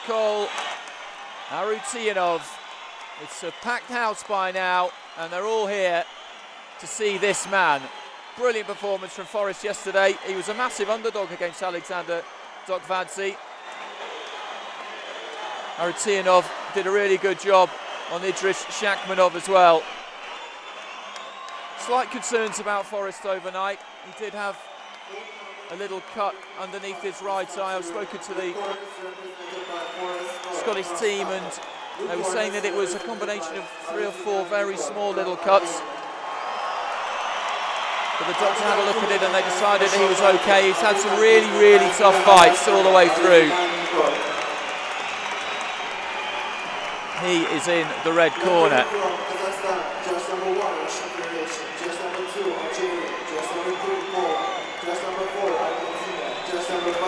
Nikol ARUTYUNOV. It's a packed house by now, and they're all here to see this man. Brilliant performance from Forrest yesterday. He was a massive underdog against Alexander Dokvadze. ARUTYUNOV did a really good job on Idris Shakmanov as well. Slight concerns about Forrest overnight. He did have a little cut underneath his right eye. I've spoken to the Scottish team and they were saying that it was a combination of 3 or 4 very small little cuts. But the doctor had a look at it and they decided that he was okay. He's had some really, really tough fights all the way through. He is in the red corner.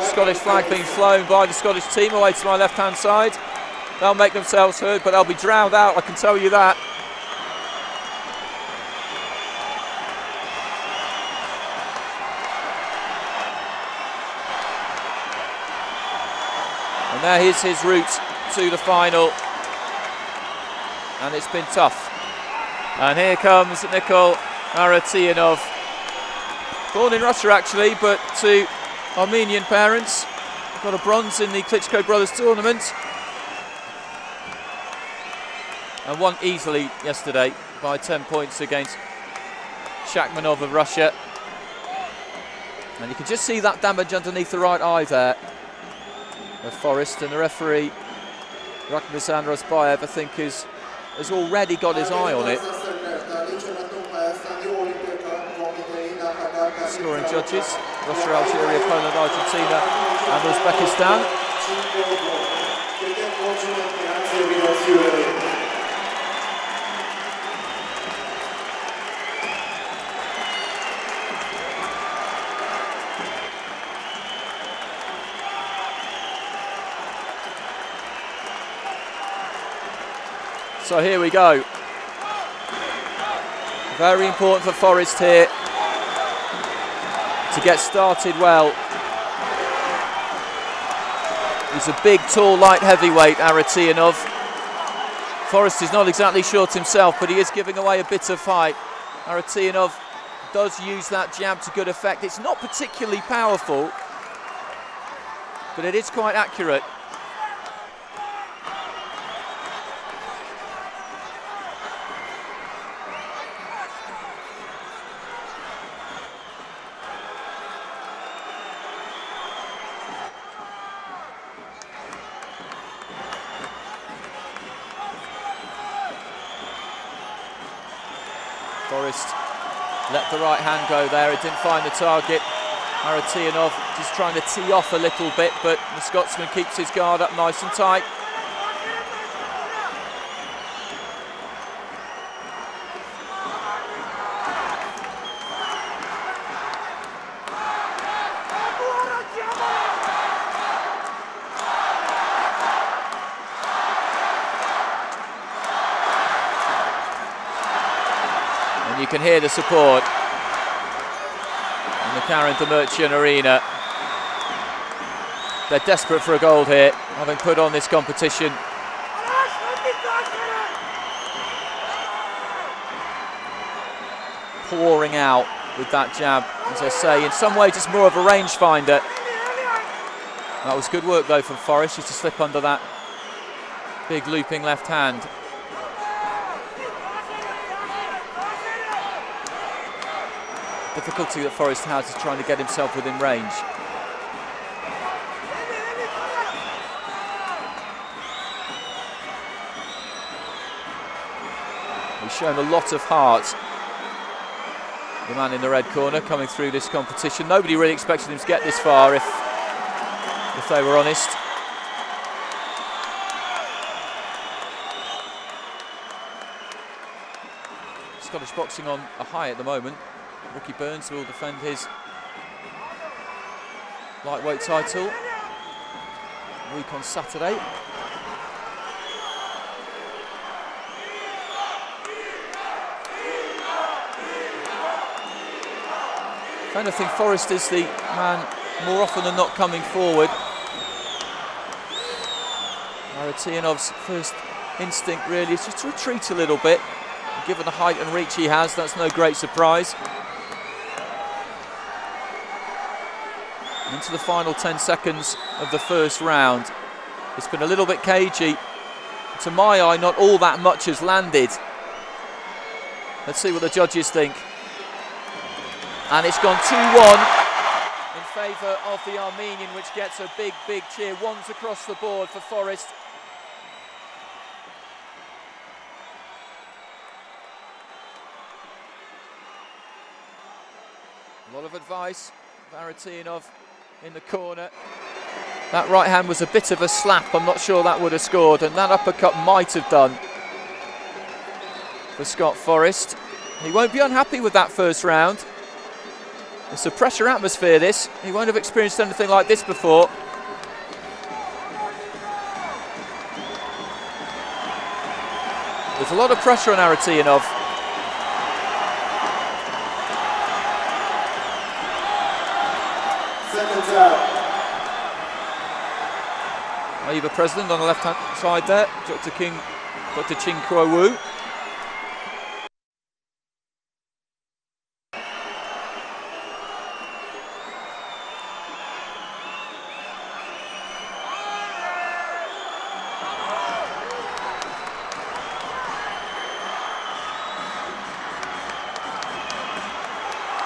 Scottish flag being flown by the Scottish team away to my left-hand side. They'll make themselves heard, but they'll be drowned out, I can tell you that. And there is his route to the final. And it's been tough. And here comes Nikol ARUTYUNOV. Born in Russia actually, but to Armenian parents. Got a bronze in the Klitschko Brothers tournament. And won easily yesterday by 10 points against Shakmanov of Russia. And you can just see that damage underneath the right eye there of Forrest, and the referee Rakhmizan Rozbayev I think has already got his eye on it. Scoring judges: Russia, Algeria, Poland, Argentina and Uzbekistan. So here we go. Very important for Forrest here to get started well. He's a big, tall, light heavyweight, ARUTYUNOV. Forrest is not exactly short himself, but he is giving away a bit of fight. ARUTYUNOV does use that jab to good effect. It's not particularly powerful, but it is quite accurate. Forrest let the right hand go there, it didn't find the target. ARUTYUNOV just trying to tee off a little bit, but the Scotsman keeps his guard up nice and tight. You can hear the support in the Karen Demirchian Arena. They're desperate for a gold here, having put on this competition. Pouring out with that jab, as I say, in some ways it's more of a rangefinder. That was good work though from Forrest, just to slip under that big looping left hand. Difficulty that Forrest has is trying to get himself within range. He's shown a lot of heart, the man in the red corner, coming through this competition. Nobody really expected him to get this far, if they were honest. Scottish boxing on a high at the moment. Ricky Burns will defend his lightweight title a week on Saturday. If anything, Forrest is the man more often than not coming forward. ARUTYUNOV's first instinct really is just to retreat a little bit. Given the height and reach he has, that's no great surprise. Into the final 10 seconds of the first round. It's been a little bit cagey. To my eye, not all that much has landed. Let's see what the judges think. And it's gone 2-1 in favour of the Armenian, which gets a big, big cheer. Ones across the board for FORREST. A lot of advice for ARUTYUNOV in the corner. That right hand was a bit of a slap. I'm not sure that would have scored, and that uppercut might have done for Scott FORREST. He won't be unhappy with that first round. It's a pressure atmosphere, this. He won't have experienced anything like this before. There's a lot of pressure on ARUTYUNOV. AIBA president on the left-hand side there, Dr. Ching Kuo-Wu.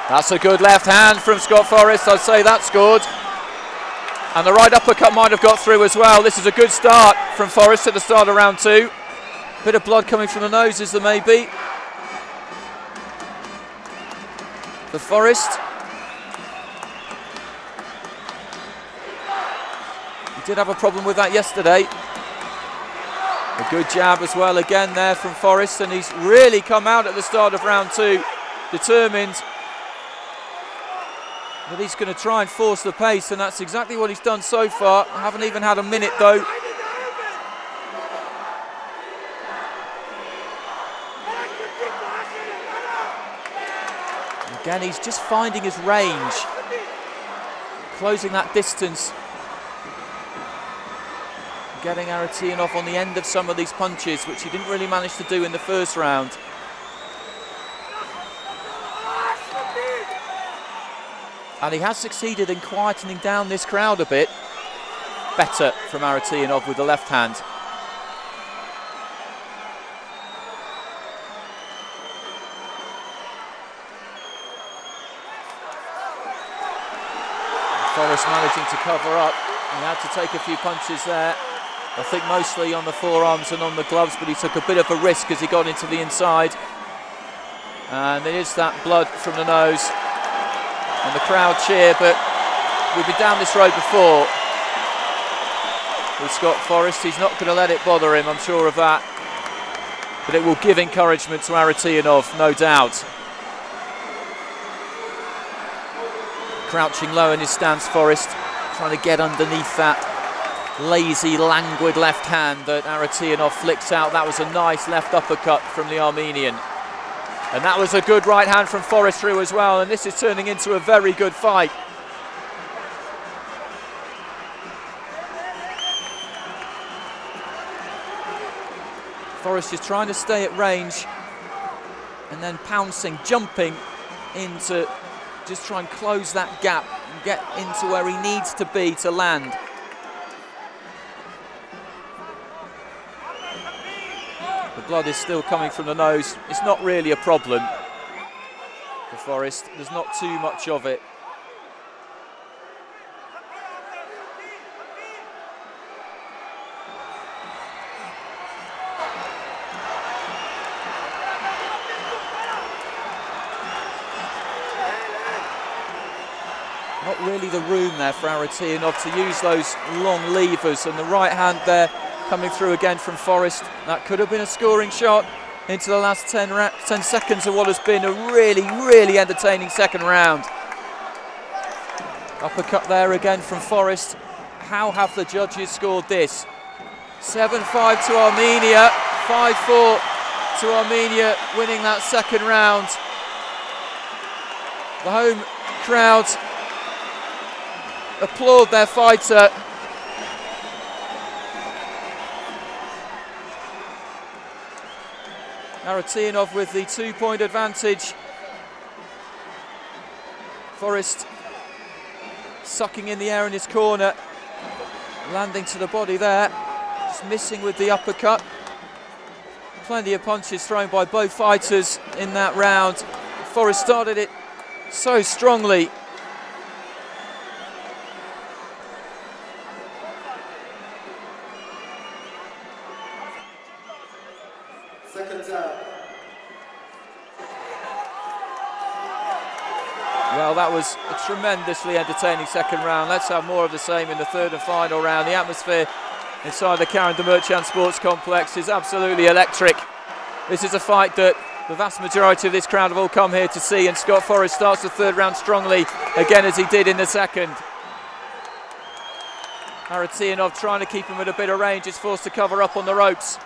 That's a good left hand from Scott FORREST. I'd say that scored. And the right uppercut might have got through as well. This is a good start from FORREST at the start of round 2. Bit of blood coming from the noses there may be. For FORREST. He did have a problem with that yesterday. A good jab as well again there from FORREST, and he's really come out at the start of round 2, determined that he's going to try and force the pace, and that's exactly what he's done so far. I haven't even had a minute though. Again, he's just finding his range, closing that distance, getting ARUTYUNOV on the end of some of these punches, which he didn't really manage to do in the first round. And he has succeeded in quietening down this crowd a bit. Better from ARUTYUNOV with the left hand. FORREST managing to cover up. He had to take a few punches there. I think mostly on the forearms and on the gloves, but he took a bit of a risk as he got into the inside. And there is that blood from the nose. And the crowd cheer, but we've been down this road before with Scott FORREST. He's not going to let it bother him, I'm sure of that. But it will give encouragement to ARUTYUNOV, no doubt. Crouching low in his stance, FORREST, trying to get underneath that lazy, languid left hand that ARUTYUNOV flicks out. That was a nice left uppercut from the Armenian. And that was a good right hand from FORREST through as well, and this is turning into a very good fight. FORREST is trying to stay at range and then pouncing, jumping into just try and close that gap and get into where he needs to be to land. The blood is still coming from the nose. It's not really a problem for FORREST. There's not too much of it. Not really the room there for ARUTYUNOV to use those long levers, and the right hand there coming through again from FORREST. That could have been a scoring shot into the last 10 seconds of what has been a really, really entertaining second round. Uppercut there again from FORREST. How have the judges scored this? 7-5 to Armenia, 5-4 to Armenia, winning that second round. The home crowd applaud their fighter. ARUTYUNOV with the 2-point advantage. FORREST sucking in the air in his corner, landing to the body there, just missing with the uppercut. Plenty of punches thrown by both fighters in that round. FORREST started it so strongly. Second time. Well, that was a tremendously entertaining second round. Let's have more of the same in the third and final round. The atmosphere inside the Karen de Merchant Sports Complex is absolutely electric. This is a fight that the vast majority of this crowd have all come here to see, and Scott FORREST starts the third round strongly, again as he did in the second. ARUTYUNOV trying to keep him at a bit of range, is forced to cover up on the ropes.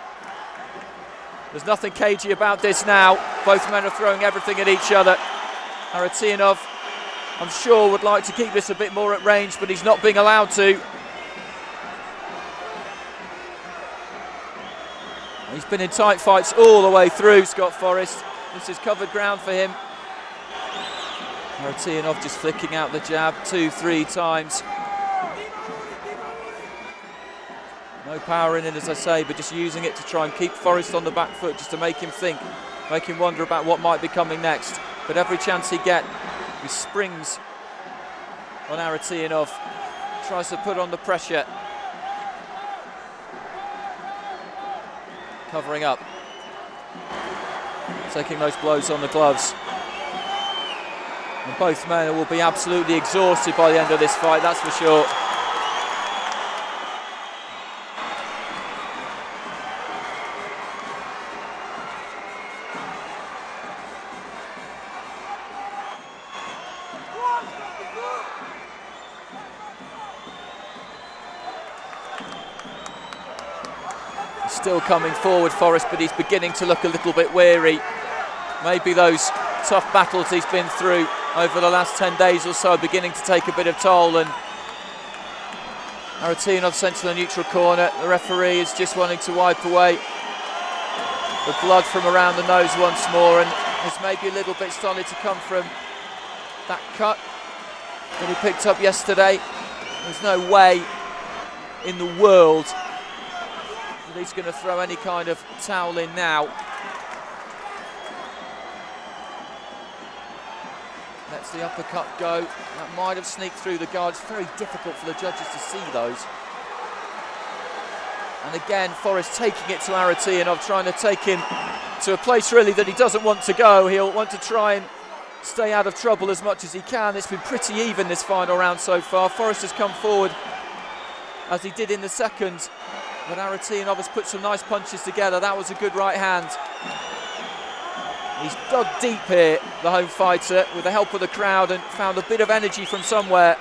There's nothing cagey about this now. Both men are throwing everything at each other. ARUTYUNOV, I'm sure, would like to keep this a bit more at range, but he's not being allowed to. He's been in tight fights all the way through, Scott FORREST. This is covered ground for him. ARUTYUNOV just flicking out the jab 2-3 times. No power in it, as I say, but just using it to try and keep FORREST on the back foot, just to make him think, make him wonder about what might be coming next. But every chance he gets, he springs on ARUTYUNOV, tries to put on the pressure. Covering up, taking those blows on the gloves. And both men will be absolutely exhausted by the end of this fight, that's for sure. Still coming forward, FORREST, but he's beginning to look a little bit weary. Maybe those tough battles he's been through over the last 10 days or so are beginning to take a bit of toll, and ARUTYUNOV sent to the neutral corner. The referee is just wanting to wipe away the blood from around the nose once more, and there's maybe a little bit started to come from that cut that he picked up yesterday. There's no way in the world that he's going to throw any kind of towel in now. Lets the uppercut go. That might have sneaked through the guard. It's very difficult for the judges to see those. And again, FORREST taking it to ARUTYUNOV, trying to take him to a place really that he doesn't want to go. He'll want to try and stay out of trouble as much as he can. It's been pretty even this final round so far. FORREST has come forward as he did in the second, but ARUTYUNOV has put some nice punches together. That was a good right hand. He's dug deep here, the home fighter, with the help of the crowd, and found a bit of energy from somewhere.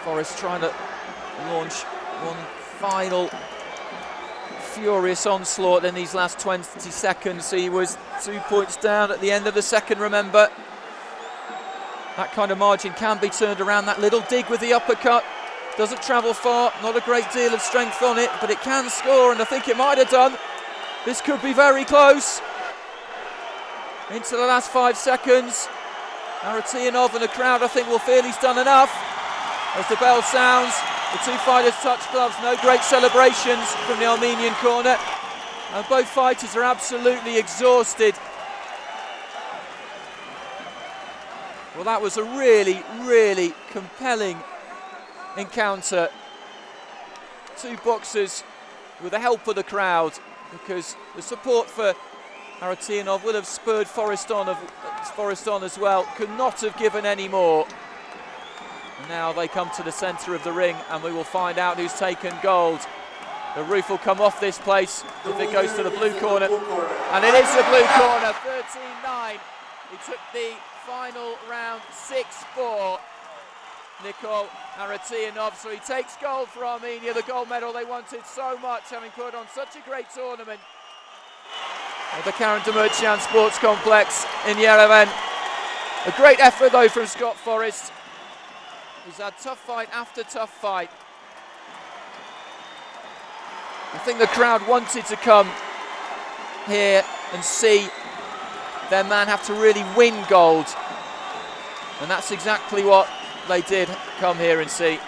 FORREST trying to launch one final furious onslaught in these last 20 seconds. He was 2 points down at the end of the second, remember. That kind of margin can be turned around. That little dig with the uppercut doesn't travel far, not a great deal of strength on it, but it can score, and I think it might have done. This could be very close. Into the last 5 seconds. ARUTYUNOV and the crowd, I think, will feel he's done enough. As the bell sounds, the two fighters touch gloves. No great celebrations from the Armenian corner, and both fighters are absolutely exhausted. Well, that was a really, really compelling encounter. Two boxers with the help of the crowd, because the support for ARUTYUNOV will have spurred FORREST on as well. Could not have given any more. And now they come to the centre of the ring, and we will find out who's taken gold. The roof will come off this place if it goes to the blue corner. And it is the blue corner, 13-9. He took the final round 6-4. Nikol ARUTYUNOV, so he takes gold for Armenia, the gold medal they wanted so much, having put on such a great tournament at the Karen de Merchant Sports Complex in Yerevan. A great effort though from Scott FORREST. He's had tough fight after tough fight. I think the crowd wanted to come here and see their man have to really win gold. And that's exactly what they did come here and see.